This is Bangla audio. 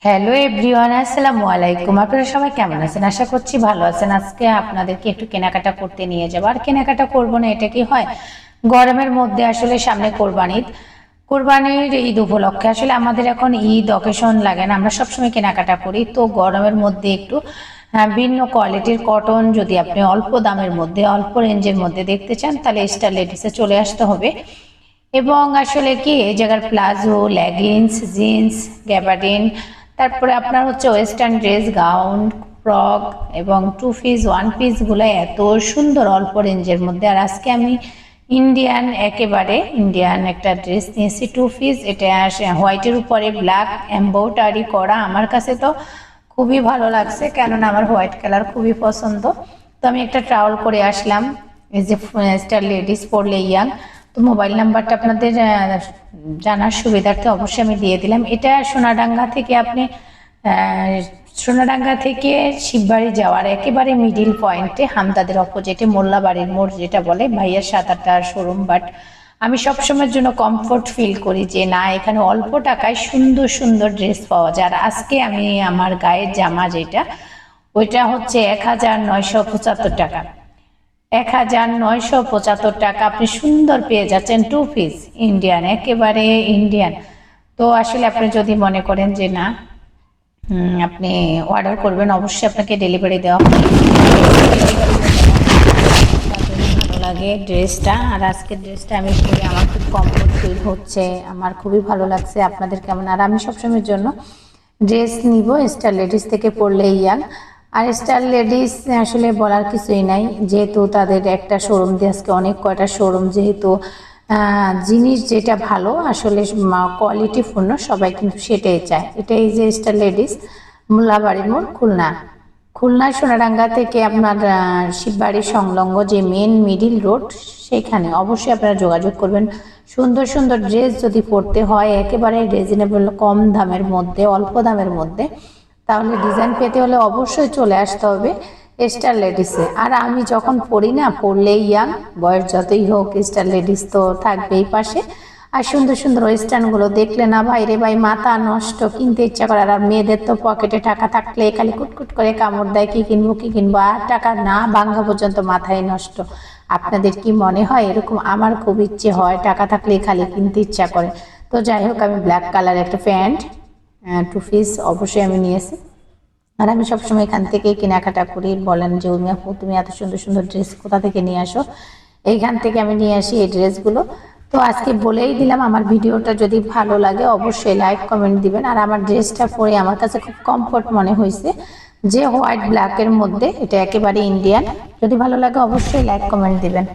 হ্যালো এভরিওয়ান, আসসালামু আলাইকুম। আপনারা সবাই কেমন আছেন? আশা করছি ভালো আছেন। আজকে আপনাদেরকে একটু কেনাকাটা করতে নিয়ে যাবো। আর কেনাকাটা করবো না এটা কি হয়? গরমের মধ্যে আসলে সামনে কোরবানির ঈদ উপলক্ষে আসলে আমাদের এখন ঈদ অকেশন লাগে না, আমরা সবসময় কেনাকাটা করি। তো গরমের মধ্যে একটু ভিন্ন কোয়ালিটির কটন যদি আপনি অল্প দামের মধ্যে অল্প রেঞ্জের মধ্যে দেখতে চান তাহলে স্টার লেডিসে চলে আসতে হবে। এবং আসলে কি এই জায়গার প্লাজো, লেগিংস, জিন্স, গ্যাবার্ডিন, তারপরে আপনার হচ্ছে ওয়েস্টার্ন ড্রেস, গাউন, ফ্রক এবং টু পিস, ওয়ান পিসগুলো এত সুন্দর অল্প রেঞ্জের মধ্যে। আর আজকে আমি একেবারে ইন্ডিয়ান একটা ড্রেস নিয়েছি, টু পিস। এটা হোয়াইটের উপরে ব্ল্যাক এমব্রয়ডারি করা। আমার কাছে তো খুবই ভালো লাগছে, কেননা আমার হোয়াইট কালার খুবই পছন্দ। তো আমি একটা ট্রাভেল করে আসলাম। এই যে স্টার লেডিস পরলে ইয়াং। তো মোবাইল নাম্বারটা আপনাদের জানার সুবিধার্থে অবশ্যই আমি দিয়ে দিলাম। এটা সোনাডাঙ্গা থেকে শিববাড়ি যাওয়ার একেবারে মিডিল পয়েন্টে, হামদাদের অপোজিটে মোল্লাবাড়ির মোড় যেটা বলে। ভাইয়ার 7-8টা শোরুম, বাট আমি সবসময়ের জন্য কমফোর্ট ফিল করি যে না, এখানে অল্প টাকায় সুন্দর সুন্দর ড্রেস পাওয়া যায়। আর আজকে আমি আমার গায়ের জামা যেটা, ওইটা হচ্ছে 1975 টাকা। 1975 টাকা আপনি সুন্দর পেয়ে যাচ্ছেন টু পিস ইন্ডিয়ান, একেবারে ইন্ডিয়ান। তো আসলে আপনি যদি মনে করেন যে না আপনি অর্ডার করবেন, অবশ্যই আপনাকে ডেলিভারি দেওয়া হবে। ভালো লাগে ড্রেসটা। আর আজকের ড্রেসটা আমি পরে আমার খুব কমফোর্ট ফিল হচ্ছে, আমার খুবই ভালো লাগছে। আপনাদের কেমন? আর আমি সবসময়ের জন্য ড্রেস নিব স্টার লেডিস থেকে, পরলে ইয়াং। আর স্টার লেডিস আসলে বলার কিছুই নাই, যেহেতু তাদের একটা শোরুম দিয়ে আজকে অনেক কয়টা শোরুম, যেহেতু জিনিস যেটা ভালো আসলে কোয়ালিটিপূর্ণ, সবাই কিন্তু সেটাই চায়। এটাই যে স্টার লেডিস, মোল্লাবাড়ি মোড়, খুলনা সোনাডাঙ্গা থেকে আপনার শিববাড়ি সংলগ্ন যে মেন মিডিল রোড, সেইখানে অবশ্যই আপনারা যোগাযোগ করবেন। সুন্দর সুন্দর ড্রেস যদি পরতে হয় একেবারে রিজনেবল কম দামের মধ্যে, অল্প দামের মধ্যে, তাহলে ডিজাইন পেতে হলে অবশ্যই চলে আসতে হবে স্টার লেডিসে। আর আমি যখন পড়ি না, পড়লেই ইয়াং, বয়স যতই হোক স্টার লেডিস তো থাকবেই পাশে। আর সুন্দর সুন্দর ওয়েস্টার্নগুলো দেখলে না ভাই রে ভাই, মাথা নষ্ট, কিনতে ইচ্ছা করে। আর মেয়েদের তো পকেটে টাকা থাকলে খালি কুটকুট করে কামড় দেয়, কি কিনবো, আর টাকা না ভাঙা পর্যন্ত মাথায় নষ্ট। আপনাদের কি মনে হয় এরকম? আমার খুব ইচ্ছে হয়, টাকা থাকলে খালি কিনতে ইচ্ছা করে। তো যাই হোক, আমি ব্ল্যাক কালার একটা প্যান্ট, টু পিস অবশ্যই আমি নিয়েছি। আর আমি সবসময় এখান থেকেই কেনাকাটা করি। বলেন যে উমি আপু, তুমি এত সুন্দর সুন্দর ড্রেস কোথা থেকে নিয়ে আসো? এইখান থেকে আমি নিয়ে আসি এই ড্রেসগুলো। তো আজকে বলেই দিলাম, আমার ভিডিওটা যদি ভালো লাগে অবশ্যই লাইক কমেন্ট দিবেন। আর আমার ড্রেসটা পরে আমার কাছে খুব কমফোর্ট মনে হয়েছে, যে হোয়াইট ব্ল্যাকের মধ্যে, এটা একেবারে ইন্ডিয়ান। যদি ভালো লাগে অবশ্যই লাইক কমেন্ট দিবেন।